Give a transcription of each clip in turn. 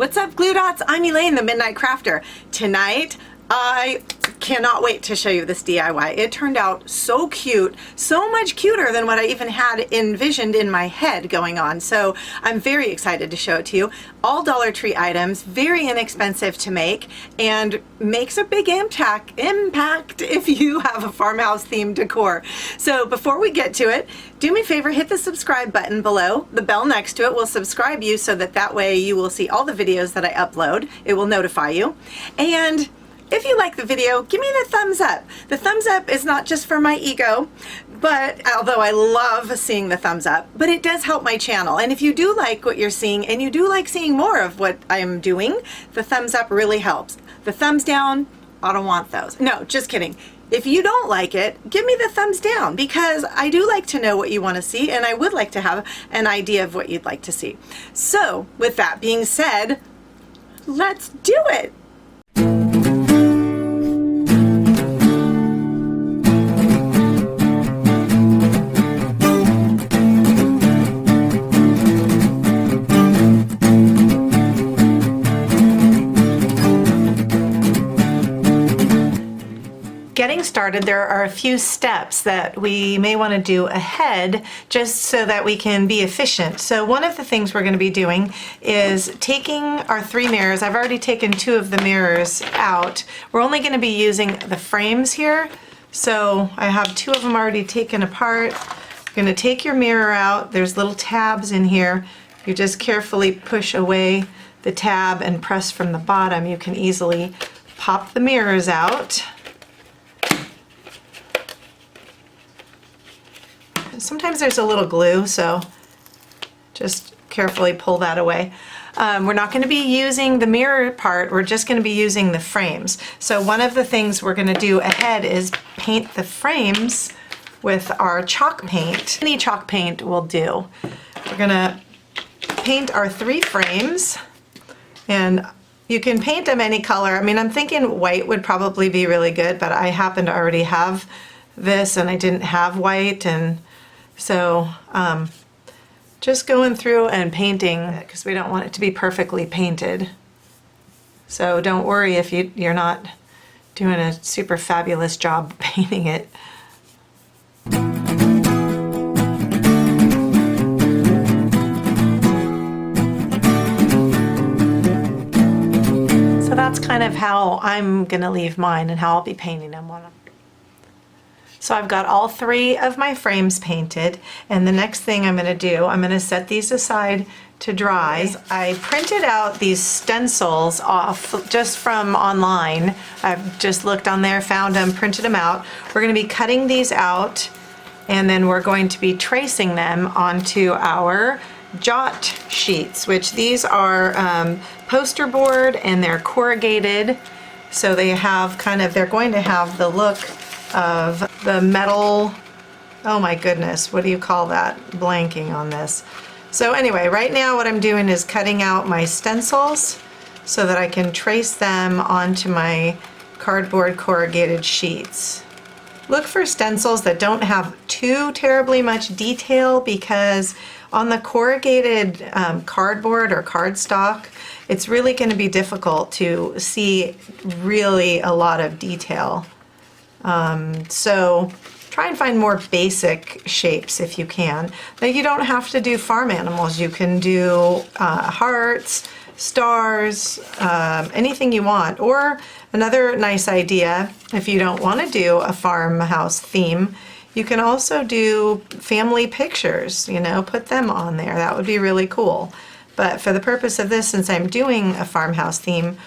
What's up, Glue Dots? I'm Elaine, the Midnight Crafter. Tonight, I cannot wait to show you this DIY. It turned out so cute, so much cuter than what I even had envisioned in my head going on. So I'm very excited to show it to you. All Dollar Tree items, very inexpensive to make, and makes a big impact if you have a farmhouse themed decor. So before we get to it, do me a favor, hit the subscribe button below. The bell next to it will subscribe you so that way you will see all the videos that I upload. It will notify you. And if you like the video, give me the thumbs up. The thumbs up is not just for my ego, but although I love seeing the thumbs up, but it does help my channel. And if you do like what you're seeing and you do like seeing more of what I'm doing, the thumbs up really helps. The thumbs down, I don't want those. No, just kidding. If you don't like it, give me the thumbs down, because I do like to know what you want to see, and I would like to have an idea of what you'd like to see. So with that being said, let's do it. Getting started, there are a few steps that we may want to do ahead just so that we can be efficient. So one of the things we're going to be doing is taking our 3 mirrors. I've already taken 2 of the mirrors out. We're only going to be using the frames here. So I have 2 of them already taken apart. You're going to take your mirror out. There's little tabs in here. You just carefully push away the tab and press from the bottom. You can easily pop the mirrors out. Sometimes there's a little glue, so just carefully pull that away. We're not going to be using the mirror part, we're just going to be using the frames. So one of the things we're going to do ahead is paint the frames with our chalk paint. Any chalk paint will do. We're going to paint our 3 frames, and you can paint them any color. I mean, I'm thinking white would probably be really good, but I happen to already have this and I didn't have white, and so just going through and painting, because we don't want it to be perfectly painted. So don't worry if you're not doing a super fabulous job painting it. So that's kind of how I'm gonna leave mine and how I'll be painting them on them. So I've got all 3 of my frames painted, and the next thing I'm going to do, I'm going to set these aside to dry. I printed out these stencils off just from online. I've just looked on there, found them, printed them out. We're going to be cutting these out, and then we're going to be tracing them onto our jot sheets, which these are poster board, and they're corrugated. So they have they're going to have the look of the metal, oh my goodness, what do you call that? Blanking on this. So anyway, right now what I'm doing is cutting out my stencils so that I can trace them onto my cardboard corrugated sheets. Look for stencils that don't have too terribly much detail, because on the corrugated cardboard or cardstock, it's really going to be difficult to see really a lot of detail. So try and find more basic shapes if you can. Now, you don't have to do farm animals. You can do hearts, stars, anything you want. Or another nice idea, if you don't want to do a farmhouse theme, you can also do family pictures, put them on there. That would be really cool. But for the purpose of this, since I'm doing a farmhouse theme,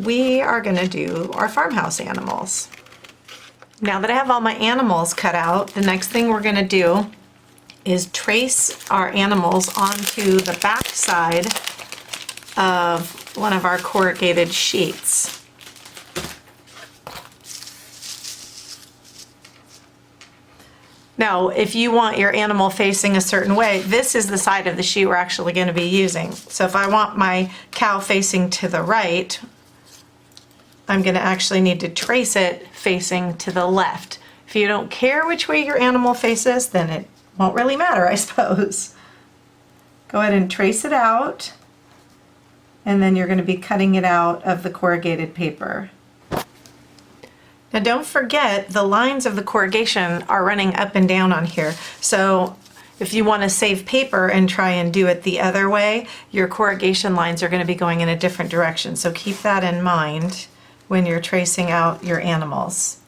we are going to do our farmhouse animals. Now that I have all my animals cut out, the next thing we're going to do is trace our animals onto the back side of one of our corrugated sheets. Now, if you want your animal facing a certain way, this is the side of the sheet we're actually going to be using. So if I want my cow facing to the right, I'm going to actually need to trace it facing to the left. If you don't care which way your animal faces, then it won't really matter, I suppose. Go ahead and trace it out. and then you're going to be cutting it out of the corrugated paper. Now don't forget the lines of the corrugation are running up and down on here. So if you want to save paper and try and do it the other way, your corrugation lines are going to be going in a different direction. So keep that in mind when you're tracing out your animals.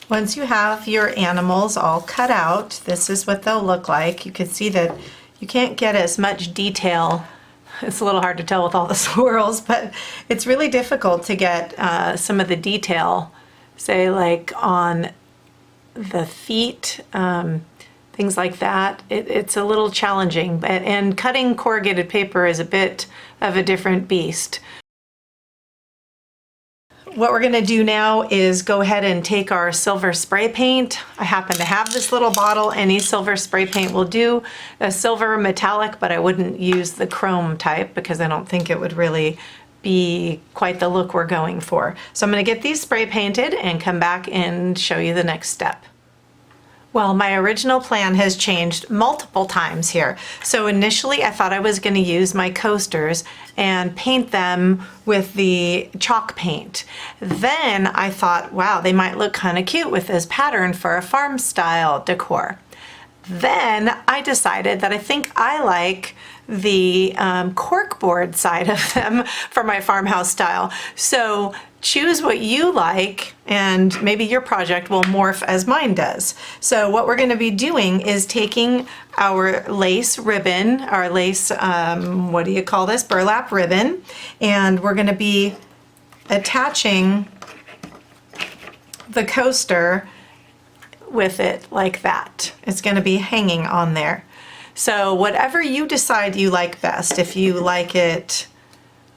Once you have your animals all cut out, this is what they'll look like. You can see that you can't get as much detail. It's a little hard to tell with all the swirls, but it's really difficult to get some of the detail, say like on the feet, things like that. It's a little challenging, and cutting corrugated paper is a bit of a different beast. What we're gonna do now is go ahead and take our silver spray paint. I happen to have this little bottle. Any silver spray paint will do. A silver metallic, but I wouldn't use the chrome type because I don't think it would really be quite the look we're going for. So I'm gonna get these spray painted and come back and show you the next step. Well, my original plan has changed multiple times here. So initially I thought I was going to use my coasters and paint them with the chalk paint. Then I thought, wow, they might look kind of cute with this pattern for a farm style decor. Then I decided that I think I like the corkboard side of them for my farmhouse style. So choose what you like, and maybe your project will morph as mine does. So what we're going to be doing is taking our lace ribbon, our lace, what do you call this? Burlap ribbon, and we're going to be attaching the coaster with it like that. It's going to be hanging on there. So whatever you decide you like best, if you like it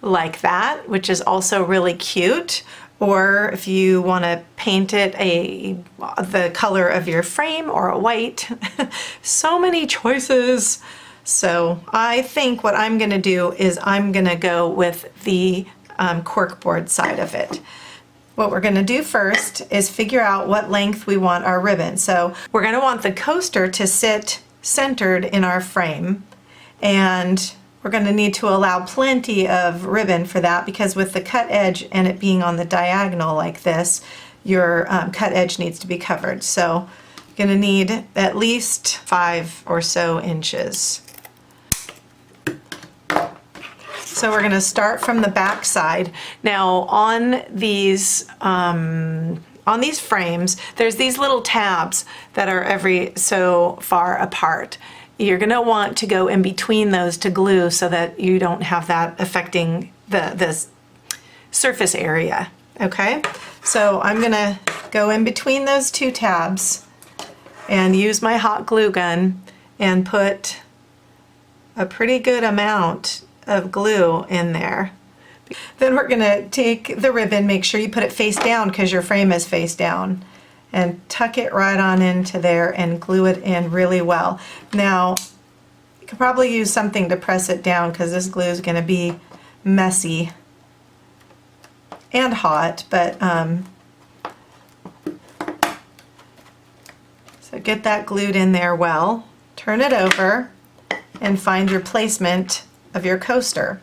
like that, which is also really cute, or if you want to paint it the color of your frame or a white. So many choices. So I think what I'm going to do is I'm going to go with the corkboard side of it. What we're going to do first is figure out what length we want our ribbon. So we're going to want the coaster to sit centered in our frame, and we're going to need to allow plenty of ribbon for that, because with the cut edge and it being on the diagonal like this, your cut edge needs to be covered. So you're going to need at least 5 or so inches. So we're going to start from the back side. Now on these frames, there's these little tabs that are every so far apart. You're going to want to go in between those to glue so that you don't have that affecting the surface area. Okay, so I'm going to go in between those two tabs and use my hot glue gun and put a pretty good amount of glue in there. Then we're going to take the ribbon, make sure you put it face down because your frame is face down, and tuck it right on into there and glue it in really well. Now, you could probably use something to press it down because this glue is going to be messy and hot, but so get that glued in there well. Turn it over and find your placement of your coaster.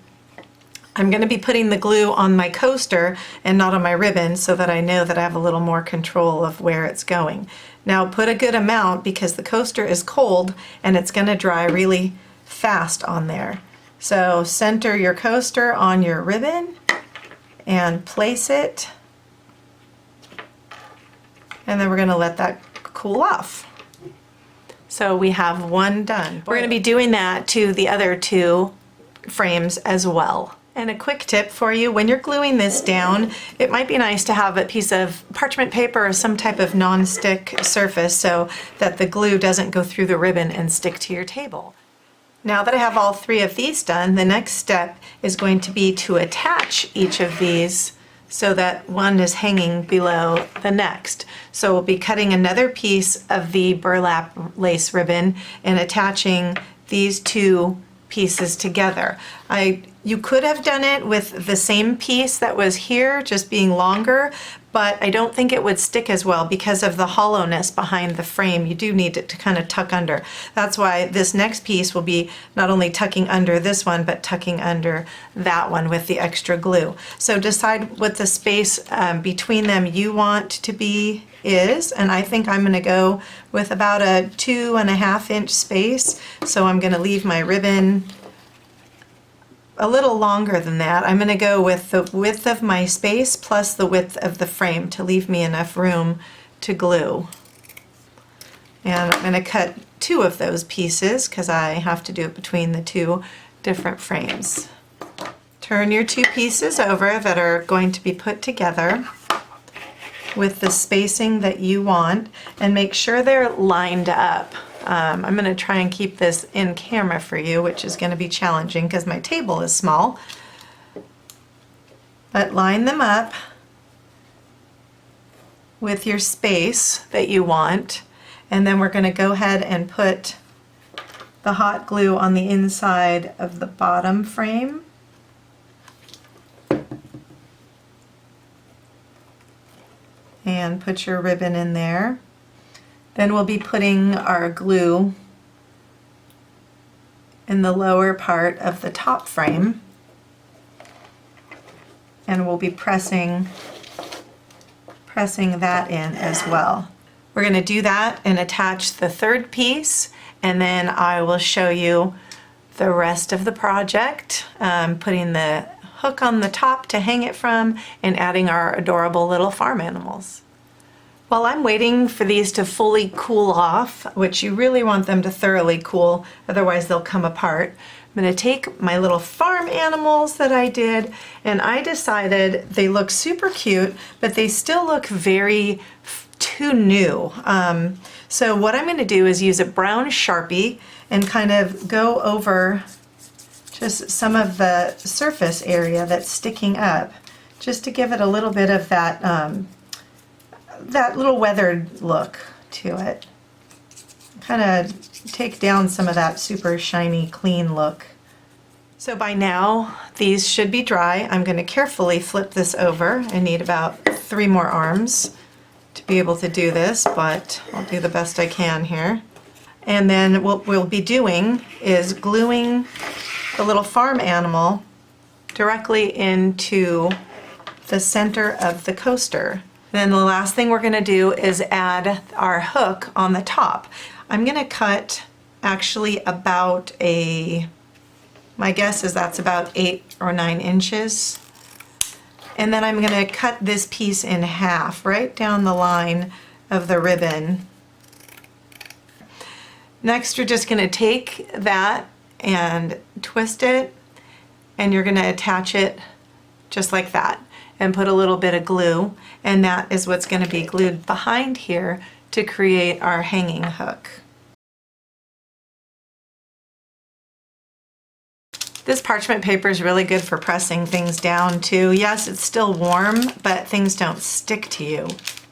I'm going to be putting the glue on my coaster and not on my ribbon so that I know that I have a little more control of where it's going. Now put a good amount because the coaster is cold and it's going to dry really fast on there. So center your coaster on your ribbon and place it, and then we're going to let that cool off. So we have one done. We're going to be doing that to the other two frames as well. And a quick tip for you, when you're gluing this down, it might be nice to have a piece of parchment paper or some type of non-stick surface so that the glue doesn't go through the ribbon and stick to your table. Now that I have all 3 of these done, the next step is going to be to attach each of these so that one is hanging below the next. So we'll be cutting another piece of the burlap lace ribbon and attaching these 2 pieces together. I You could have done it with the same piece that was here, just being longer, but I don't think it would stick as well because of the hollowness behind the frame. You do need it to kind of tuck under. That's why this next piece will be not only tucking under this one, but tucking under that one with the extra glue. So decide what the space between them you want to be is, and I think I'm gonna go with about a 2.5 inch space. So I'm gonna leave my ribbon a little longer than that. I'm going to go with the width of my space plus the width of the frame to leave me enough room to glue. And I'm going to cut 2 of those pieces because I have to do it between the 2 different frames. Turn your 2 pieces over that are going to be put together with the spacing that you want, and make sure they're lined up. I'm going to try and keep this in camera for you, which is going to be challenging because my table is small. But line them up with your space that you want, and then we're going to go ahead and put the hot glue on the inside of the bottom frame. And put your ribbon in there. Then we'll be putting our glue in the lower part of the top frame, and we'll be pressing that in as well. We're going to do that and attach the 3rd piece, and then I will show you the rest of the project, putting the hook on the top to hang it from and adding our adorable little farm animals. While I'm waiting for these to fully cool off, which you really want them to thoroughly cool, otherwise they'll come apart, I'm going to take my little farm animals that I did, and I decided they look super cute, but they still look very too new. So what I'm going to do is use a brown Sharpie and kind of go over just some of the surface area that's sticking up, just to give it a little bit of that that little weathered look to it. Kind of take down some of that super shiny, clean look. So by now, these should be dry. I'm going to carefully flip this over. I need about 3 more arms to be able to do this, but I'll do the best I can here. And then what we'll be doing is gluing the little farm animal directly into the center of the coaster. Then the last thing we're going to do is add our hook on the top. I'm going to cut actually about my guess is that's about 8 or 9 inches. And then I'm going to cut this piece in half right down the line of the ribbon. Next, you're just going to take that and twist it, and you're going to attach it just like that and put a little bit of glue, and that is what's going to be glued behind here to create our hanging hook. This parchment paper is really good for pressing things down too. Yes, it's still warm, but things don't stick to you,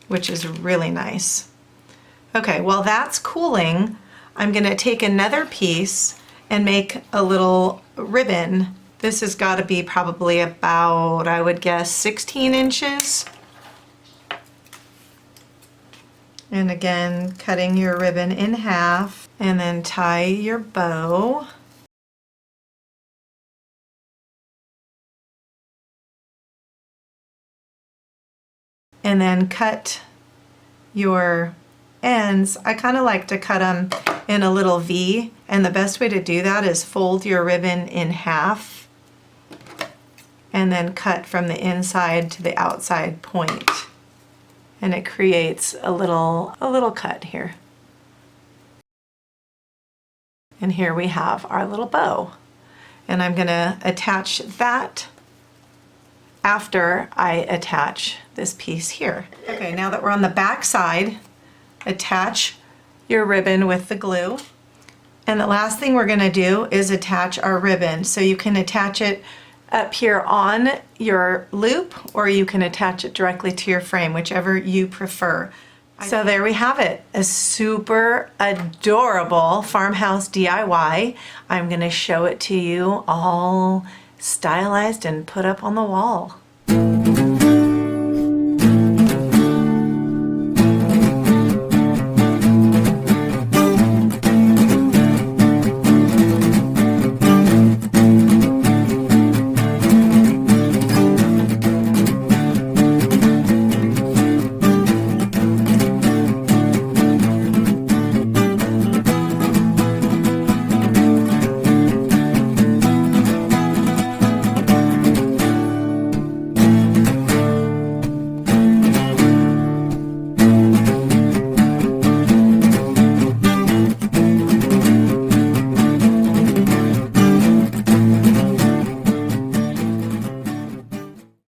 which is really nice. Okay, while that's cooling, I'm going to take another piece and make a little ribbon. This has got to be probably about, I would guess, 16 inches. And again, cutting your ribbon in half, and then tie your bow. And then cut your ends. I kind of like to cut them in a little V, and the best way to do that is fold your ribbon in half and then cut from the inside to the outside point. And it creates a little cut here. And here we have our little bow. And I'm going to attach that after I attach this piece here. Okay, now that we're on the back side, attach your ribbon with the glue. And the last thing we're going to do is attach our ribbon. So you can attach it up here on your loop, or you can attach it directly to your frame, whichever you prefer. So there we have it, a super adorable farmhouse DIY. I'm going to show it to you all stylized and put up on the wall.